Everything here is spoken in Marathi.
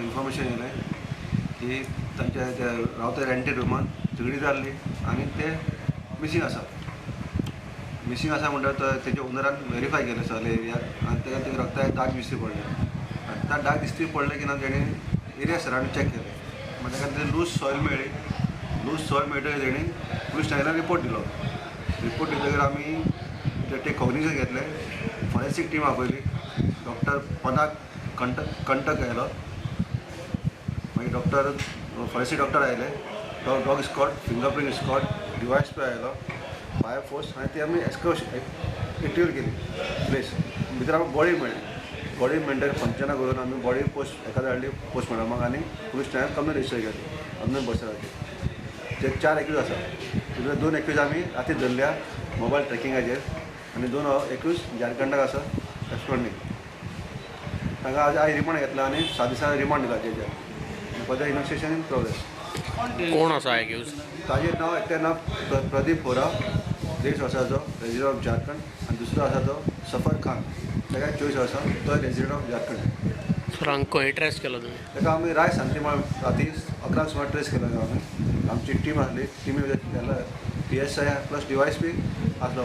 इन्फॉर्मेशन येयलें की तांच्या ते रावता रेंटेड रुमान झगडी जाल्ली आनी ते मिसींग आसा म्हणटा तेजे ओनरान व्हेरीफाय केलें सगळे एरियाक आनी तेका रगताचे दाग दिश्टी पडले आनी त्या दाग दिश्टी पडले की ना तेणी एरिया सरावंड चॅक केलें मागीर ताका ते लूज सॉयल मेळटकीर तेणी पुलीस स्टेशनार रिपोर्ट दितकीर आमी ते कॉग्निजन घेतले फॉरेन्सीक टीम आपयली डॉक्टर पदाक कंटक आयलो मागीर फॉरेन्सीक डॉक्टर आयले डॉग स्कॉट फिंगरप्रिंट स्कॉट डिवायस पळय आयलो फायर फोर्स आनी ती आमी एक्टिवेट केली प्लेस भितर आमकां बॉडी मेळटकीर फंक्शनां करून आमी बॉडी पोस्ट एखाद्या हाडली पोस्टमॉर्टमाक आनी पुलीस स्टेशनार कंप्लेन रजिस्टर केली अमनेर बसराचेर ते 4 एक्यूज आसा तितूंतले 2 एक्यूज आमी राती धरल्या मोबायल ट्रॅकिंगाचेर आनी 2 एक्यूज झारखंडाक आसा एक्सपर्टनीक तांकां आज रिमांड घेतला आनी 7 दिसांनी रिमांड दिला तेजेर फर्दर इन्वेस्टिगेशन इन प्रोग्रेस. कोण आसा एक्यूज? ताजें नांव एकटें नांव प्रदीप बोरा 23 वर्साचो रेजिडेंट ऑफ झारखंड आनी दुसरो आसा तो सफर खान तेका 24 वर्सां तो रेजिडेंट ऑफ झारखंड. सर हांगा खंय ट्रेस केलो तुमी? ताका आमी राय सांतिमाळ राती 11 सुमार ट्रेस केलो आमी आमची टीम आसली टिमी PSI प्लस डिवायस बी आसलो.